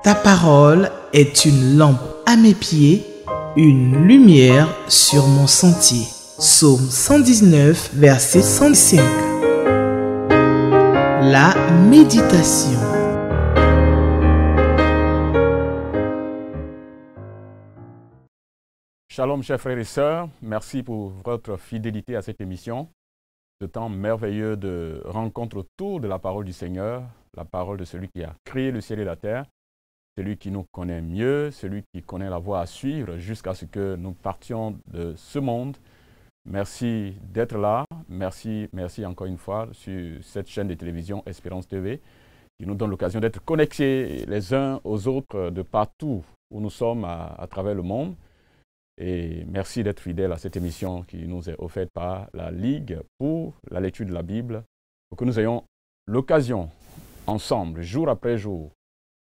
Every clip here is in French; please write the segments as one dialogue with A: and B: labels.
A: Ta parole est une lampe à mes pieds, une lumière sur mon sentier. Psaume 119, verset 105. La méditation.
B: Shalom, chers frères et sœurs. Merci pour votre fidélité à cette émission. Ce temps merveilleux de rencontre autour de la parole du Seigneur, la parole de celui qui a créé le ciel et la terre, celui qui nous connaît mieux, celui qui connaît la voie à suivre jusqu'à ce que nous partions de ce monde. Merci d'être là. Merci encore une fois sur cette chaîne de télévision Espérance TV qui nous donne l'occasion d'être connectés les uns aux autres de partout où nous sommes à travers le monde. Et merci d'être fidèle à cette émission qui nous est offerte par la Ligue pour la lecture de la Bible, pour que nous ayons l'occasion ensemble, jour après jour,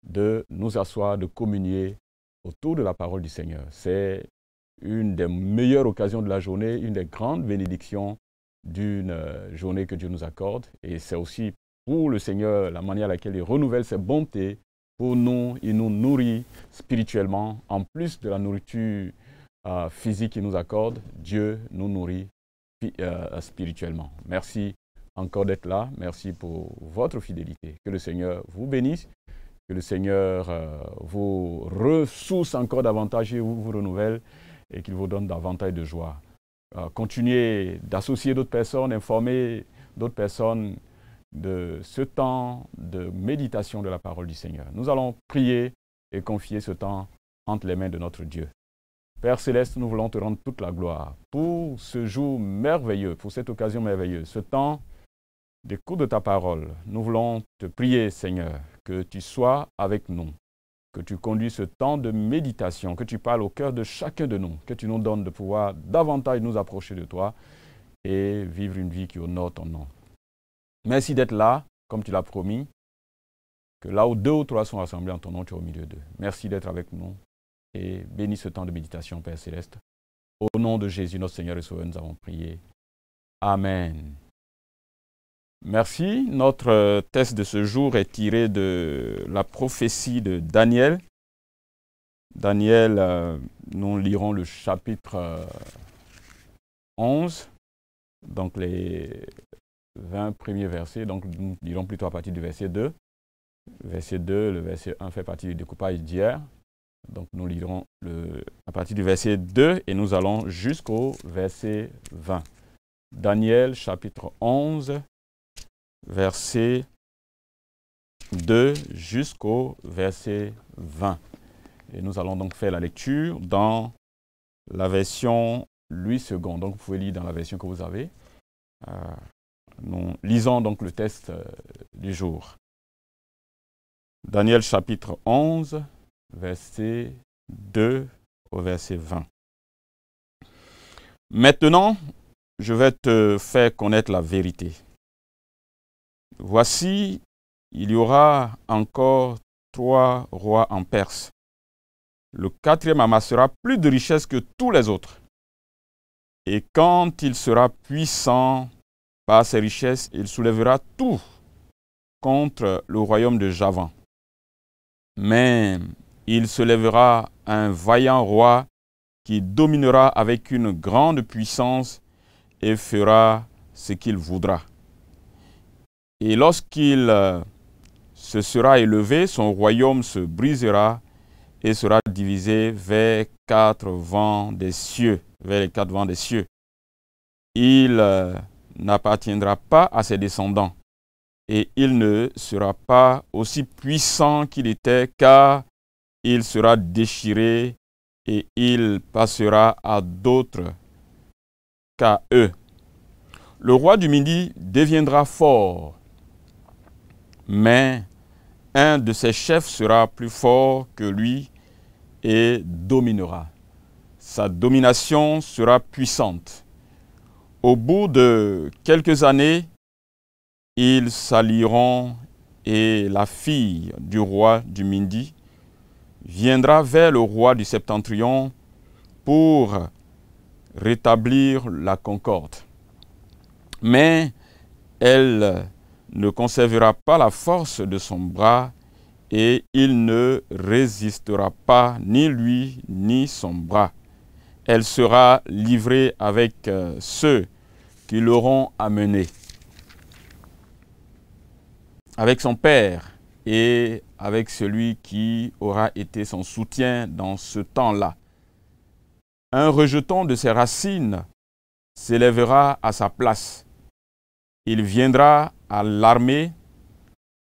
B: de nous asseoir, de communier autour de la parole du Seigneur. C'est une des meilleures occasions de la journée, une des grandes bénédictions d'une journée que Dieu nous accorde. Et c'est aussi pour le Seigneur la manière à laquelle il renouvelle ses bontés pour nous. Il nous nourrit spirituellement, en plus de la nourriture physique qu'il nous accorde. Dieu nous nourrit spirituellement. Merci encore d'être là. Merci pour votre fidélité. Que le Seigneur vous bénisse. Que le Seigneur vous ressource encore davantage et vous renouvelle et qu'il vous donne davantage de joie. Continuez d'associer d'autres personnes, informer d'autres personnes de ce temps de méditation de la parole du Seigneur. Nous allons prier et confier ce temps entre les mains de notre Dieu. Père Céleste, nous voulons te rendre toute la gloire pour ce jour merveilleux, pour cette occasion merveilleuse, ce temps d'écoute de ta parole. Nous voulons te prier, Seigneur, que tu sois avec nous, que tu conduis ce temps de méditation, que tu parles au cœur de chacun de nous, que tu nous donnes de pouvoir davantage nous approcher de toi et vivre une vie qui honore ton nom. Merci d'être là, comme tu l'as promis, que là où 2 ou 3 sont rassemblés en ton nom, tu es au milieu d'eux. Merci d'être avec nous et bénis ce temps de méditation, Père Céleste. Au nom de Jésus, notre Seigneur et Sauveur, nous avons prié. Amen. Merci. Notre texte de ce jour est tiré de la prophétie de Daniel. Daniel, nous lirons le chapitre 11, donc les 20 premiers versets. Donc nous lirons plutôt à partir du verset 2. Verset 2, le verset 1 fait partie du découpage d'hier. Donc nous lirons à partir du verset 2 et nous allons jusqu'au verset 20. Daniel, chapitre 11. Verset 2 jusqu'au verset 20. Et nous allons donc faire la lecture dans la version Louis II. Donc vous pouvez lire dans la version que vous avez. Nous lisons donc le texte du jour. Daniel chapitre 11, verset 2 au verset 20. Maintenant, je vais te faire connaître la vérité. Voici, il y aura encore 3 rois en Perse. Le 4e amassera plus de richesses que tous les autres. Et quand il sera puissant par ses richesses, il soulèvera tout contre le royaume de Javan. Mais il se lèvera un vaillant roi qui dominera avec une grande puissance et fera ce qu'il voudra. Et lorsqu'il se sera élevé, son royaume se brisera et sera divisé vers 4 vents des cieux, vers les 4 vents des cieux. Il n'appartiendra pas à ses descendants et il ne sera pas aussi puissant qu'il était, car il sera déchiré et il passera à d'autres qu'à eux. Le roi du Midi deviendra fort, mais un de ses chefs sera plus fort que lui et dominera. Sa domination sera puissante. Au bout de quelques années, ils s'allieront et la fille du roi du Midi viendra vers le roi du Septentrion pour rétablir la concorde. Mais elle ne conservera pas la force de son bras et il ne résistera pas, ni lui, ni son bras. Elle sera livrée avec ceux qui l'auront amenée, avec son père et avec celui qui aura été son soutien dans ce temps-là. Un rejeton de ses racines s'élèvera à sa place. Il viendra à l'armée,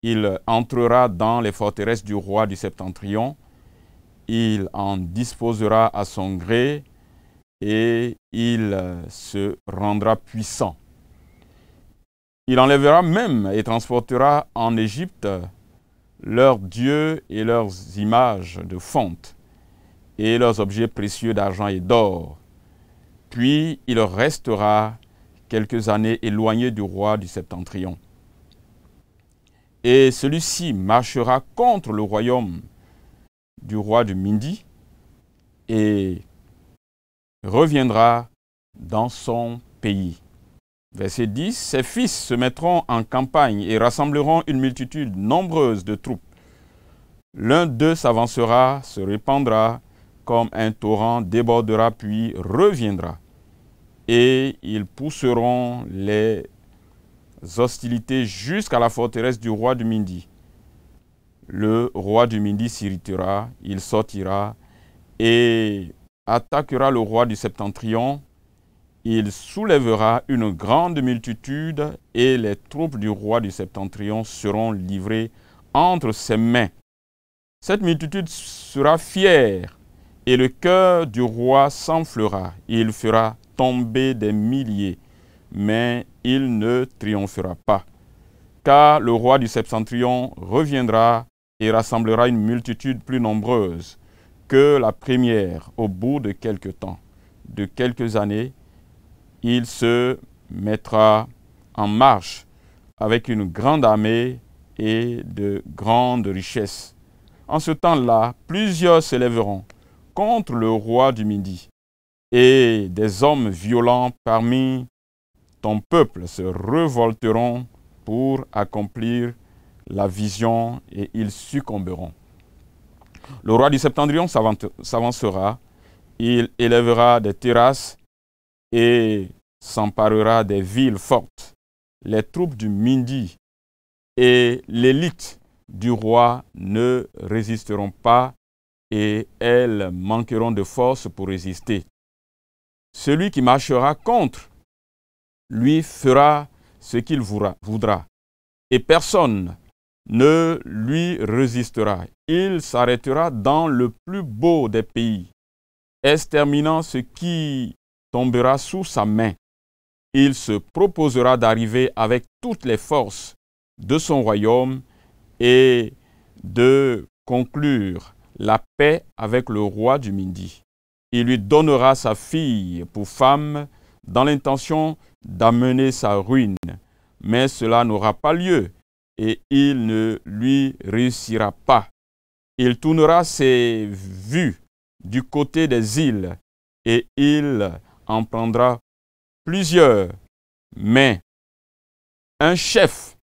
B: il entrera dans les forteresses du roi du Septentrion, il en disposera à son gré et il se rendra puissant. Il enlèvera même et transportera en Égypte leurs dieux et leurs images de fonte et leurs objets précieux d'argent et d'or. Puis il restera quelques années éloigné du roi du Septentrion. Et celui-ci marchera contre le royaume du roi du Mindi et reviendra dans son pays. Verset 10, ses fils se mettront en campagne et rassembleront une multitude nombreuse de troupes. L'un d'eux s'avancera, se répandra comme un torrent, débordera puis reviendra. Et ils pousseront les hostilités jusqu'à la forteresse du roi du Mindi. Le roi du Mindi s'irritera, il sortira et attaquera le roi du Septentrion. Il soulèvera une grande multitude et les troupes du roi du Septentrion seront livrées entre ses mains. Cette multitude sera fière et le cœur du roi s'enflera. Il fera tomber des milliers, mais il ne triomphera pas. Car le roi du Septentrion reviendra et rassemblera une multitude plus nombreuse que la première au bout de quelque temps, de quelques années. Il se mettra en marche avec une grande armée et de grandes richesses. En ce temps-là, plusieurs s'élèveront contre le roi du Midi, et des hommes violents parmi ton peuple se révolteront pour accomplir la vision et ils succomberont. Le roi du Septentrion s'avancera, il élèvera des terrasses et s'emparera des villes fortes. Les troupes du Mindi et l'élite du roi ne résisteront pas et elles manqueront de force pour résister. Celui qui marchera contre lui fera ce qu'il voudra et personne ne lui résistera. Il s'arrêtera dans le plus beau des pays, exterminant ce qui tombera sous sa main. Il se proposera d'arriver avec toutes les forces de son royaume et de conclure la paix avec le roi du Mindi. Il lui donnera sa fille pour femme dans l'intention d'amener sa ruine, mais cela n'aura pas lieu et il ne lui réussira pas. Il tournera ses vues du côté des îles et il en prendra plusieurs, mais un chef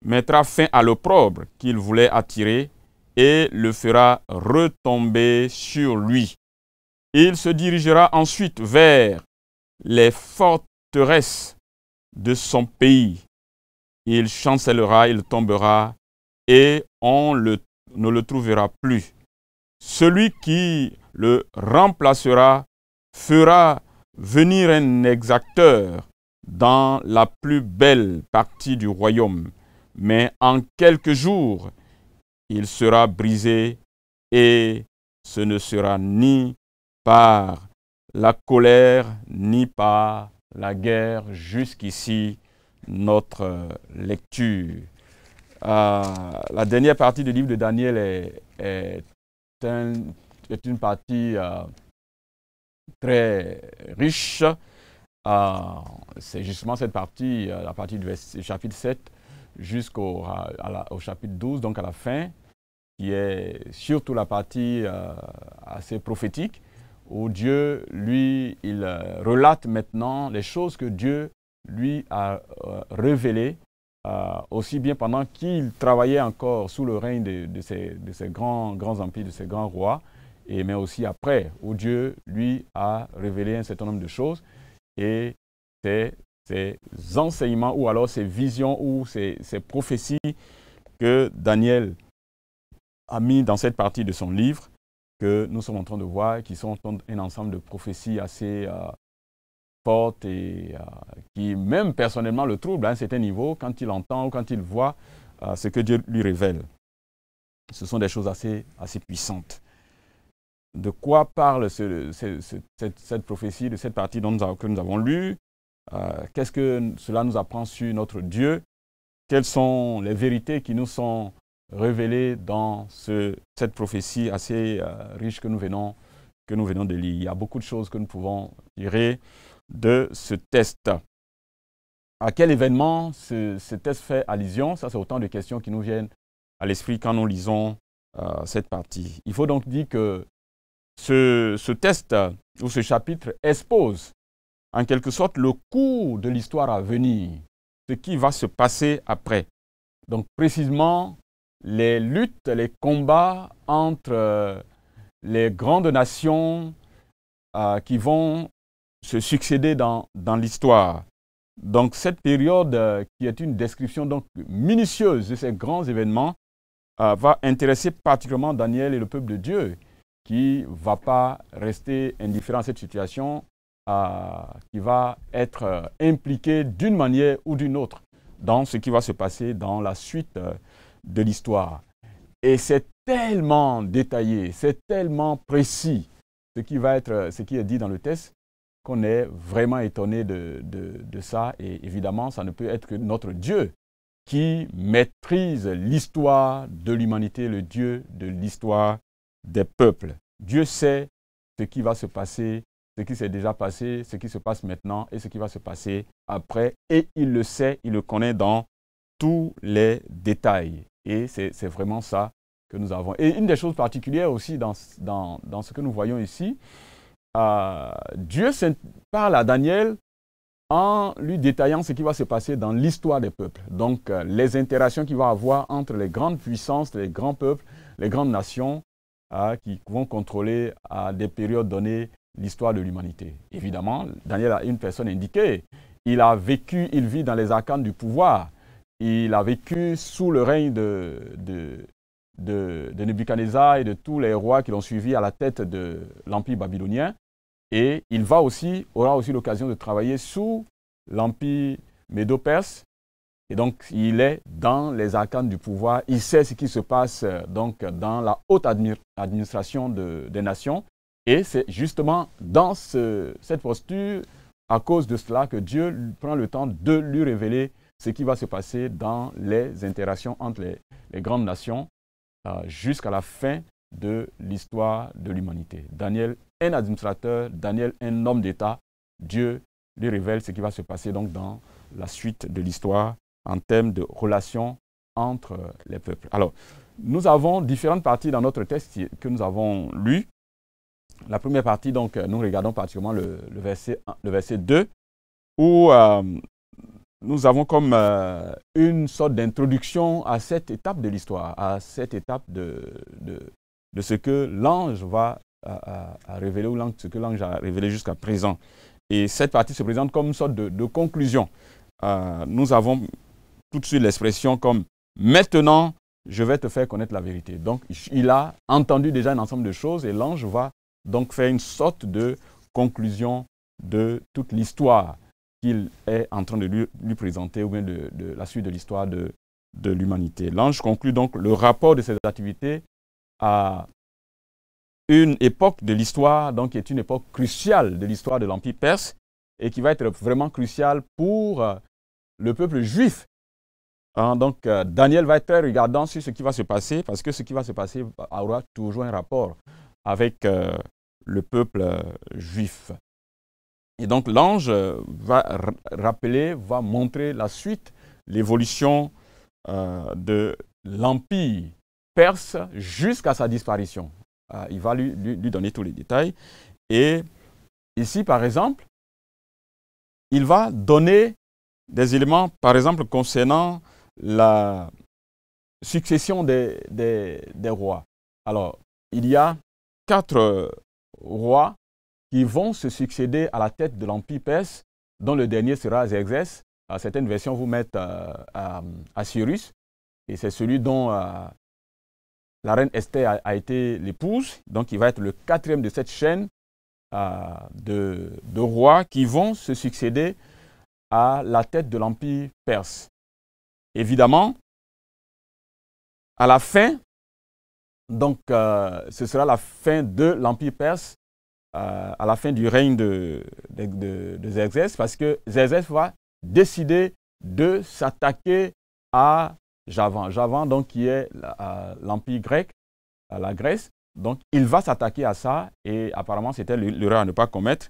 B: mettra fin à l'opprobre qu'il voulait attirer et le fera retomber sur lui. Il se dirigera ensuite vers les forteresses de son pays. Il chancellera, il tombera et on ne le trouvera plus. Celui qui le remplacera fera venir un exacteur dans la plus belle partie du royaume, mais en quelques jours, il sera brisé et ce ne sera ni par la colère ni par la guerre. Jusqu'ici, notre lecture. La dernière partie du livre de Daniel est une partie très riche. C'est justement cette partie, la partie du chapitre 7 jusqu'au chapitre 12, donc à la fin, qui est surtout la partie assez prophétique, où Dieu, lui, il relate maintenant les choses que Dieu lui a révélées aussi bien pendant qu'il travaillait encore sous le règne de ces grands empires, de ces grands rois, mais aussi après, où Dieu lui a révélé un certain nombre de choses. Et ces enseignements ou alors ces visions ou ces prophéties que Daniel a mis dans cette partie de son livre que nous sommes en train de voir, qui sont un ensemble de prophéties assez fortes et qui même personnellement le troublent à un certain niveau quand il entend ou quand il voit ce que Dieu lui révèle. Ce sont des choses assez puissantes. De quoi parle cette prophétie, de cette partie que nous avons lue? Qu'est-ce que cela nous apprend sur notre Dieu? Quelles sont les vérités qui nous sont révélées dans cette prophétie assez riche que nous venons de lire? Il y a beaucoup de choses que nous pouvons tirer de ce test. À quel événement ce test fait allusion? Ça, c'est autant de questions qui nous viennent à l'esprit quand nous lisons cette partie. Il faut donc dire que ce test ou ce chapitre expose en quelque sorte le cours de l'histoire à venir, ce qui va se passer après. Donc précisément les luttes, les combats entre les grandes nations qui vont se succéder dans l'histoire. Donc cette période qui est une description donc minutieuse de ces grands événements va intéresser particulièrement Daniel et le peuple de Dieu, qui ne va pas rester indifférent à cette situation, qui va être impliqué d'une manière ou d'une autre dans ce qui va se passer dans la suite de l'histoire. Et c'est tellement détaillé, c'est tellement précis ce qui est dit dans le texte, qu'on est vraiment étonné de ça. Et évidemment, ça ne peut être que notre Dieu qui maîtrise l'histoire de l'humanité, le Dieu de l'histoire des peuples. Dieu sait ce qui va se passer, ce qui s'est déjà passé, ce qui se passe maintenant et ce qui va se passer après. Et il le sait, il le connaît dans tous les détails. Et c'est vraiment ça que nous avons. Et une des choses particulières aussi dans ce que nous voyons ici, Dieu parle à Daniel en lui détaillant ce qui va se passer dans l'histoire des peuples. Donc, les interactions qu'il va avoir entre les grandes puissances, les grands peuples, les grandes nations qui vont contrôler à des périodes données l'histoire de l'humanité. Évidemment, Daniel a une personne indiquée. Il vit dans les arcanes du pouvoir. Il a vécu sous le règne de Nebuchadnezzar et de tous les rois qui l'ont suivi à la tête de l'Empire babylonien. Et il aura aussi l'occasion de travailler sous l'Empire médo-perse. Et donc, il est dans les arcanes du pouvoir. Il sait ce qui se passe donc, dans la haute administration des nations. Et c'est justement dans cette posture, à cause de cela, que Dieu prend le temps de lui révéler ce qui va se passer dans les interactions entre les grandes nations jusqu'à la fin de l'histoire de l'humanité. Daniel, un administrateur, Daniel, un homme d'État, Dieu lui révèle ce qui va se passer donc dans la suite de l'histoire en termes de relations entre les peuples. Alors, nous avons différentes parties dans notre texte que nous avons lu. La première partie, donc, nous regardons particulièrement le verset 2, où nous avons comme une sorte d'introduction à cette étape de l'histoire, à cette étape de ce que l'ange va révéler, ou ce que l'ange a révélé jusqu'à présent. Et cette partie se présente comme une sorte de conclusion. Nous avons tout de suite l'expression comme « Maintenant, je vais te faire connaître la vérité ». Donc, il a entendu déjà un ensemble de choses et l'ange va donc faire une sorte de conclusion de toute l'histoire qu'il est en train de lui présenter, ou bien de la suite de l'histoire de l'humanité. L'ange conclut donc le rapport de ses activités à une époque de l'histoire, donc qui est une époque cruciale de l'histoire de l'Empire perse et qui va être vraiment cruciale pour le peuple juif. Donc, Daniel va être très regardant sur ce qui va se passer, parce que ce qui va se passer aura toujours un rapport avec le peuple juif. Et donc, l'ange va montrer la suite, l'évolution de l'Empire perse jusqu'à sa disparition. Il va lui donner tous les détails. Et ici, par exemple, il va donner des éléments, par exemple, concernant la succession des rois. Alors, il y a 4 rois qui vont se succéder à la tête de l'Empire perse, dont le dernier sera Xerxès. Certaines versions vous mettent Cyrus, et c'est celui dont la reine Esther a été l'épouse. Donc, il va être le 4e de cette chaîne de rois qui vont se succéder à la tête de l'Empire perse. Évidemment, à la fin, donc ce sera la fin de l'Empire perse, à la fin du règne de Xerxès, parce que Xerxès va décider de s'attaquer à Javan. Javan, donc, qui est l'Empire grec, la Grèce. Donc, il va s'attaquer à ça, et apparemment, c'était l'erreur à ne pas commettre.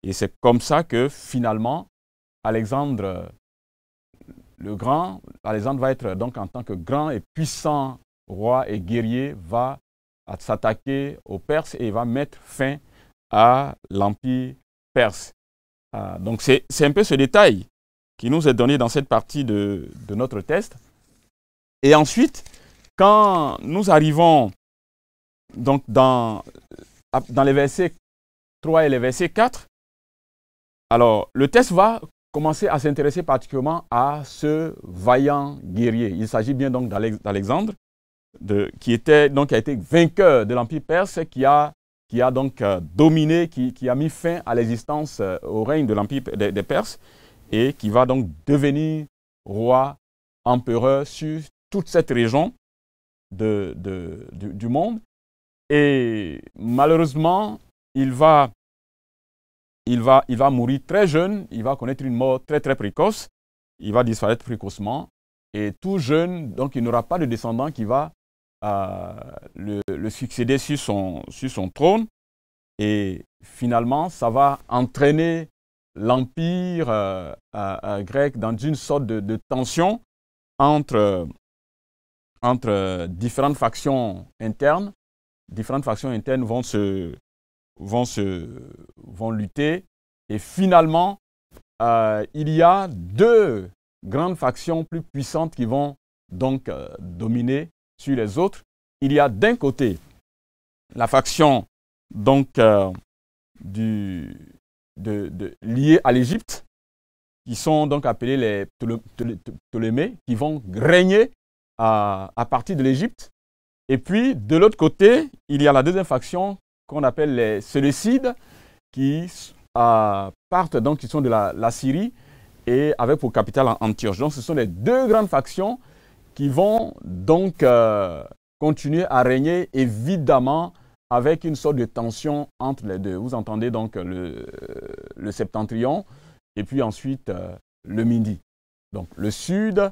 B: Et c'est comme ça que, finalement, Alexandre le Grand, Alexandre va être, donc, en tant que grand et puissant roi et guerrier, va s'attaquer aux Perses et va mettre fin à l'Empire perse. Donc, c'est un peu ce détail qui nous est donné dans cette partie de notre test. Et ensuite, quand nous arrivons donc dans les versets 3 et les versets 4, alors le test va commencer à s'intéresser particulièrement à ce vaillant guerrier. Il s'agit bien donc d'Alexandre, qui a été vainqueur de l'Empire perse, qui a donc dominé, qui a mis fin à l'existence, au règne de l'Empire des Perses, et qui va donc devenir roi, empereur sur toute cette région du monde. Et malheureusement, il va mourir très jeune, il va connaître une mort très très précoce, il va disparaître précocement, et tout jeune, donc il n'aura pas de descendant qui va le succéder sur son trône, et finalement ça va entraîner l'empire grec dans une sorte de tension entre différentes factions internes. Différentes factions internes vont lutter, et finalement il y a 2 grandes factions plus puissantes qui vont donc dominer sur les autres. Il y a d'un côté la faction donc liée à l'Égypte, qui sont donc appelés les Ptolémées, qui vont régner à partir de l'Égypte. Et puis, de l'autre côté, il y a la deuxième faction qu'on appelle les Séleucides, qui partent, donc, qui sont de la Syrie, et avec pour capitale Antioche. Donc, ce sont les 2 grandes factions qui vont donc continuer à régner, évidemment, avec une sorte de tension entre les 2. Vous entendez donc le septentrion, et puis ensuite le midi. Donc, le sud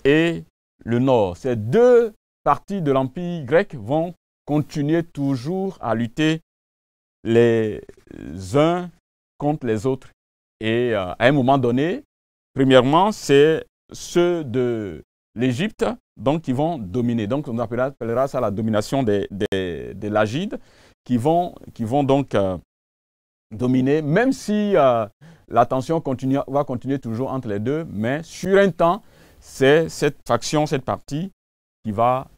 B: et le nord. Ces 2 parties de l'Empire grec vont continuer toujours à lutter les uns contre les autres. Et à un moment donné, premièrement, c'est ceux de l'Égypte donc, qui vont dominer. Donc, on appellera ça la domination des Lagides, qui vont donc dominer, même si la tension va continuer toujours entre les 2, mais sur un temps, c'est cette faction, cette partie qui va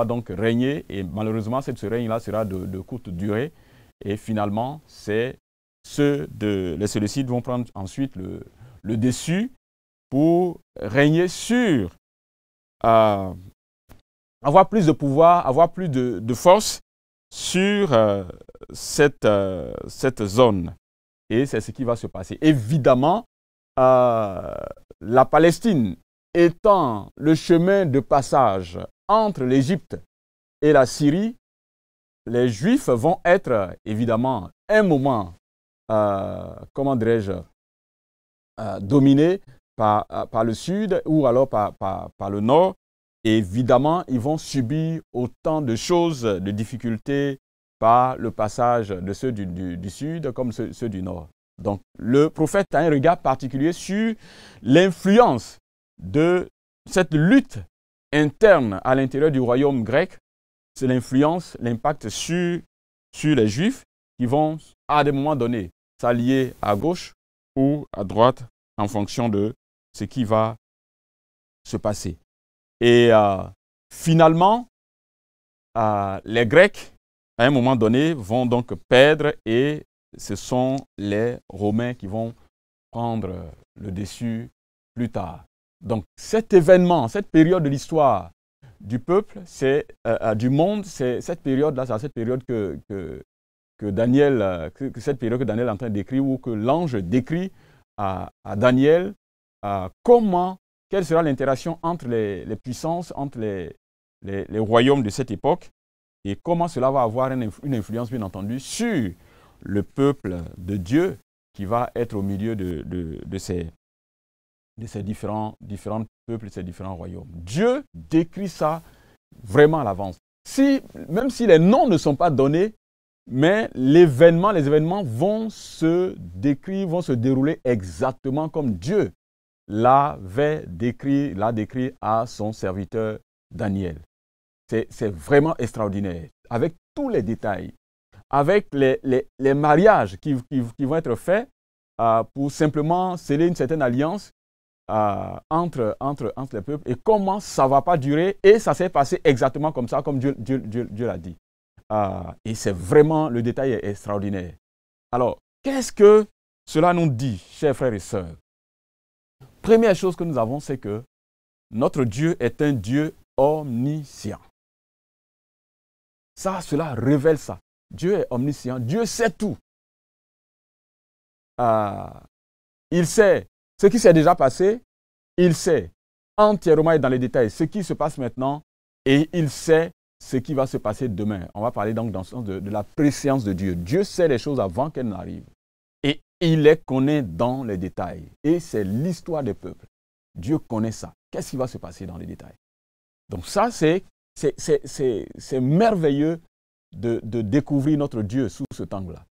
B: donc régner, et malheureusement, ce règne-là sera de courte durée, et finalement, c'est les Séleucides vont prendre ensuite le dessus pour régner sur, avoir plus de pouvoir, avoir plus de force sur cette zone. Et c'est ce qui va se passer. Évidemment, la Palestine étant le chemin de passage entre l'Égypte et la Syrie, les Juifs vont être évidemment un moment, comment dirais-je, dominés par le sud ou alors par le nord. Et évidemment, ils vont subir autant de choses, de difficultés par le passage de ceux du sud comme ceux du nord. Donc, le prophète a un regard particulier sur l'influence de cette lutte interne à l'intérieur du royaume grec. C'est l'influence, l'impact sur les Juifs qui vont, à des moments donnés, s'allier à gauche ou à droite en fonction de ce qui va se passer. Et finalement, les Grecs, à un moment donné, vont donc perdre et ce sont les Romains qui vont prendre le dessus plus tard. Donc cet événement, cette période de l'histoire du peuple, du monde, c'est cette période-là, c'est cette période que Daniel, cette période que Daniel est en train d'écrire ou que l'ange décrit à Daniel, quelle sera l'interaction entre les puissances, entre les royaumes de cette époque et comment cela va avoir une influence, bien entendu, sur le peuple de Dieu qui va être au milieu de ces différents peuples, ces différents royaumes. Dieu décrit ça vraiment à l'avance. Même si les noms ne sont pas donnés, mais les événements vont se décrire, vont se dérouler exactement comme Dieu l'a décrit à son serviteur Daniel. C'est vraiment extraordinaire, avec tous les détails, avec les mariages qui vont être faits pour simplement sceller une certaine alliance entre les peuples et comment ça ne va pas durer et ça s'est passé exactement comme ça, comme Dieu l'a dit. Et c'est vraiment, le détail est extraordinaire. Alors, qu'est-ce que cela nous dit, chers frères et sœurs? Première chose que nous avons, c'est que notre Dieu est un Dieu omniscient. Cela révèle ça. Dieu est omniscient, Dieu sait tout. Il sait ce qui s'est déjà passé, il sait entièrement et dans les détails ce qui se passe maintenant et il sait ce qui va se passer demain. On va parler donc dans le sens de la préscience de Dieu. Dieu sait les choses avant qu'elles n'arrivent. Et il les connaît dans les détails. Et c'est l'histoire des peuples. Dieu connaît ça. Qu'est-ce qui va se passer dans les détails? Donc ça, c'est merveilleux de découvrir notre Dieu sous cet angle-là.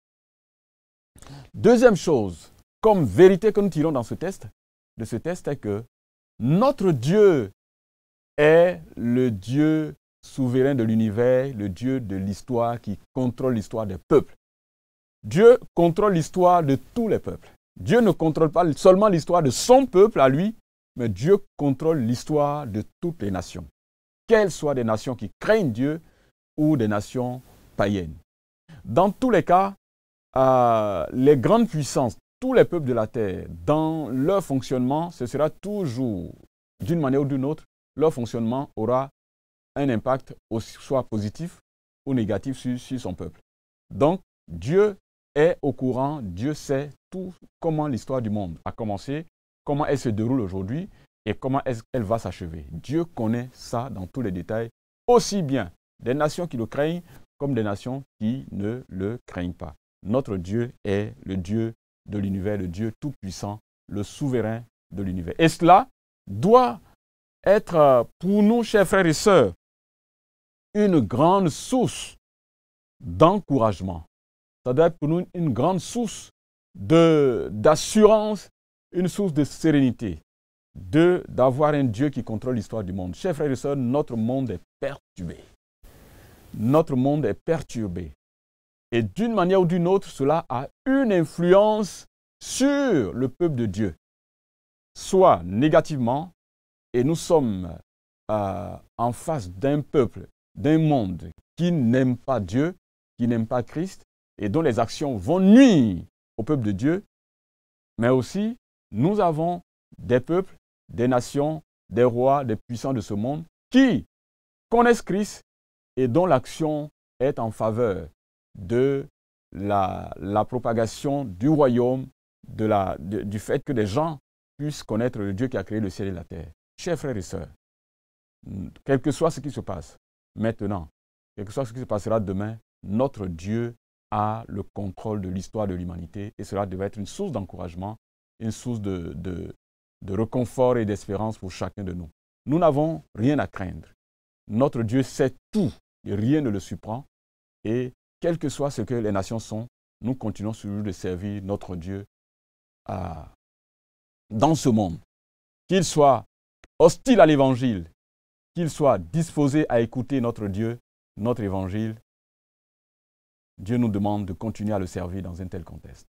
B: Deuxième chose, comme vérité que nous tirons de ce test, est que notre Dieu est le Dieu souverain de l'univers, le Dieu de l'histoire qui contrôle l'histoire des peuples. Dieu contrôle l'histoire de tous les peuples. Dieu ne contrôle pas seulement l'histoire de son peuple à lui, mais Dieu contrôle l'histoire de toutes les nations. Qu'elles soient des nations qui craignent Dieu ou des nations païennes. Dans tous les cas, les grandes puissances, tous les peuples de la terre, dans leur fonctionnement, ce sera toujours, d'une manière ou d'une autre, leur fonctionnement aura un impact soit positif ou négatif sur son peuple. Donc, Dieu est au courant, Dieu sait tout comment l'histoire du monde a commencé, comment elle se déroule aujourd'hui et comment elle va s'achever. Dieu connaît ça dans tous les détails, aussi bien des nations qui le craignent comme des nations qui ne le craignent pas. Notre Dieu est le Dieu de l'univers, le Dieu tout-puissant, le souverain de l'univers. Et cela doit être pour nous, chers frères et sœurs, une grande source d'encouragement. Ça doit être pour nous une grande source d'assurance, une source de sérénité, d'avoir un Dieu qui contrôle l'histoire du monde. Chers frères et sœurs, notre monde est perturbé. Notre monde est perturbé. Et d'une manière ou d'une autre, cela a une influence sur le peuple de Dieu, soit négativement, et nous sommes en face d'un peuple, d'un monde qui n'aime pas Dieu, qui n'aime pas Christ, et dont les actions vont nuire au peuple de Dieu, mais aussi nous avons des peuples, des nations, des rois, des puissants de ce monde qui connaissent Christ et dont l'action est en faveur de la propagation du royaume, du fait que des gens puissent connaître le Dieu qui a créé le ciel et la terre. Chers frères et sœurs, quel que soit ce qui se passe maintenant, quel que soit ce qui se passera demain, notre Dieu a le contrôle de l'histoire de l'humanité et cela devrait être une source d'encouragement, une source de réconfort et d'espérance pour chacun de nous. Nous n'avons rien à craindre. Notre Dieu sait tout et rien ne le surprend. Et quel que soit ce que les nations sont, nous continuons toujours de servir notre Dieu dans ce monde. Qu'il soit hostile à l'évangile, qu'il soit disposé à écouter notre Dieu, notre évangile, Dieu nous demande de continuer à le servir dans un tel contexte.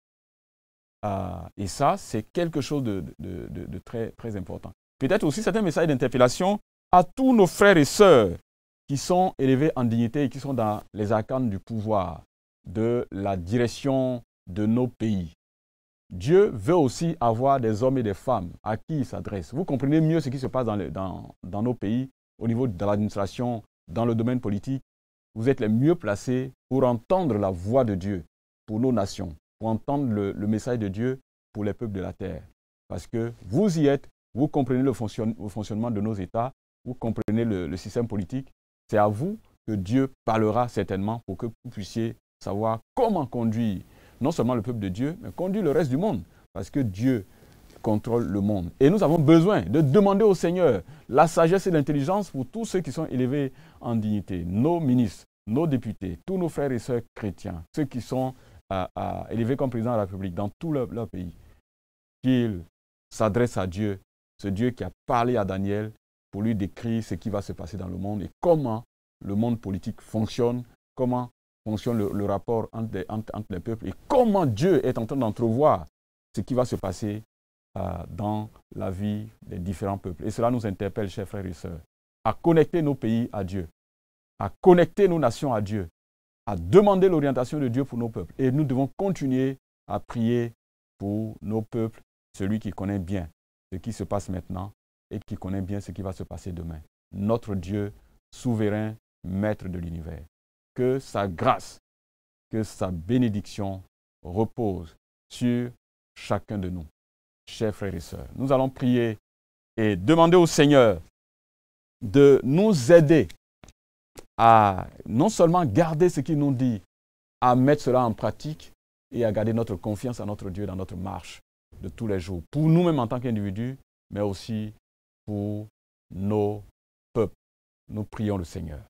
B: Et ça, c'est quelque chose de très, très important. Peut-être aussi, c'est un message d'interpellation à tous nos frères et sœurs qui sont élevés en dignité et qui sont dans les arcanes du pouvoir, de la direction de nos pays. Dieu veut aussi avoir des hommes et des femmes à qui il s'adresse. Vous comprenez mieux ce qui se passe dans nos pays, au niveau de l'administration, dans le domaine politique. Vous êtes les mieux placés pour entendre la voix de Dieu pour nos nations, pour entendre le message de Dieu pour les peuples de la terre. Parce que vous y êtes, vous comprenez le fonctionnement de nos États, vous comprenez le système politique. C'est à vous que Dieu parlera certainement pour que vous puissiez savoir comment conduire non seulement le peuple de Dieu, mais conduire le reste du monde. Parce que Dieu contrôle le monde. Et nous avons besoin de demander au Seigneur la sagesse et l'intelligence pour tous ceux qui sont élevés en dignité, nos ministres, nos députés, tous nos frères et sœurs chrétiens, ceux qui sont élevés comme président de la République dans tout leur pays, qu'ils s'adressent à Dieu, ce Dieu qui a parlé à Daniel pour lui décrire ce qui va se passer dans le monde et comment le monde politique fonctionne, comment fonctionne le rapport entre les peuples et comment Dieu est en train d'entrevoir ce qui va se passer dans la vie des différents peuples. Et cela nous interpelle, chers frères et sœurs, à connecter nos pays à Dieu, à connecter nos nations à Dieu, à demander l'orientation de Dieu pour nos peuples. Et nous devons continuer à prier pour nos peuples, celui qui connaît bien ce qui se passe maintenant et qui connaît bien ce qui va se passer demain. Notre Dieu, souverain, maître de l'univers. Que sa grâce, que sa bénédiction repose sur chacun de nous, chers frères et sœurs. Nous allons prier et demander au Seigneur de nous aider à non seulement garder ce qu'il nous dit, à mettre cela en pratique et à garder notre confiance en notre Dieu dans notre marche de tous les jours, pour nous-mêmes en tant qu'individus, mais aussi pour nos peuples. Nous prions le Seigneur.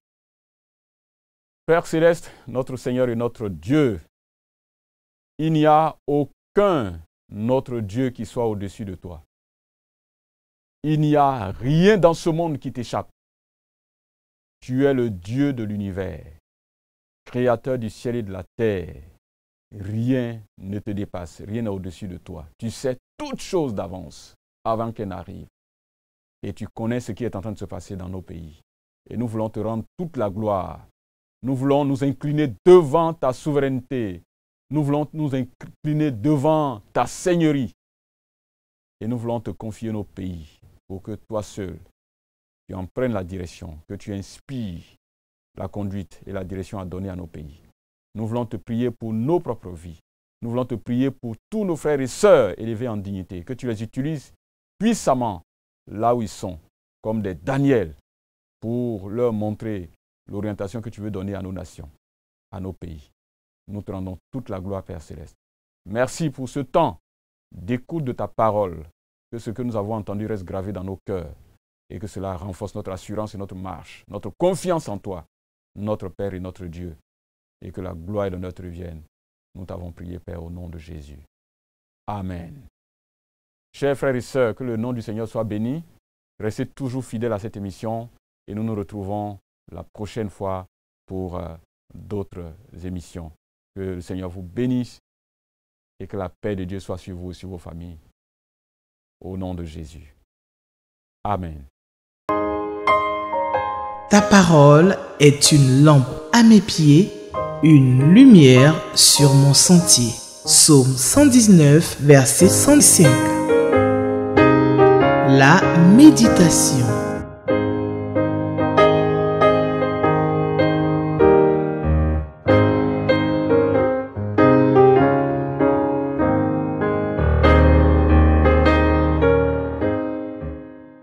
B: Père Céleste, notre Seigneur et notre Dieu, il n'y a aucun autre Dieu qui soit au-dessus de toi. Il n'y a rien dans ce monde qui t'échappe. Tu es le Dieu de l'univers, créateur du ciel et de la terre. Rien ne te dépasse, rien n'est au-dessus de toi. Tu sais toutes choses d'avance, avant qu'elles n'arrivent. Et tu connais ce qui est en train de se passer dans nos pays. Et nous voulons te rendre toute la gloire. Nous voulons nous incliner devant ta souveraineté. Nous voulons nous incliner devant ta seigneurie. Et nous voulons te confier nos pays pour que toi seul, tu en prennes la direction, que tu inspires la conduite et la direction à donner à nos pays. Nous voulons te prier pour nos propres vies. Nous voulons te prier pour tous nos frères et sœurs élevés en dignité, que tu les utilises puissamment là où ils sont, comme des Daniel, pour leur montrer l'orientation que tu veux donner à nos nations, à nos pays. Nous te rendons toute la gloire, Père Céleste. Merci pour ce temps d'écoute de ta parole, que ce que nous avons entendu reste gravé dans nos cœurs et que cela renforce notre assurance et notre marche, notre confiance en toi, notre Père et notre Dieu, et que la gloire et l'honneur te reviennent. Nous t'avons prié, Père, au nom de Jésus. Amen. Chers frères et sœurs, que le nom du Seigneur soit béni. Restez toujours fidèles à cette émission et nous nous retrouvons la prochaine fois pour d'autres émissions. Que le Seigneur vous bénisse et que la paix de Dieu soit sur vous et sur vos familles. Au nom de Jésus. Amen.
A: Ta parole est une lampe à mes pieds, une lumière sur mon sentier. Psaume 119, verset 105. La méditation.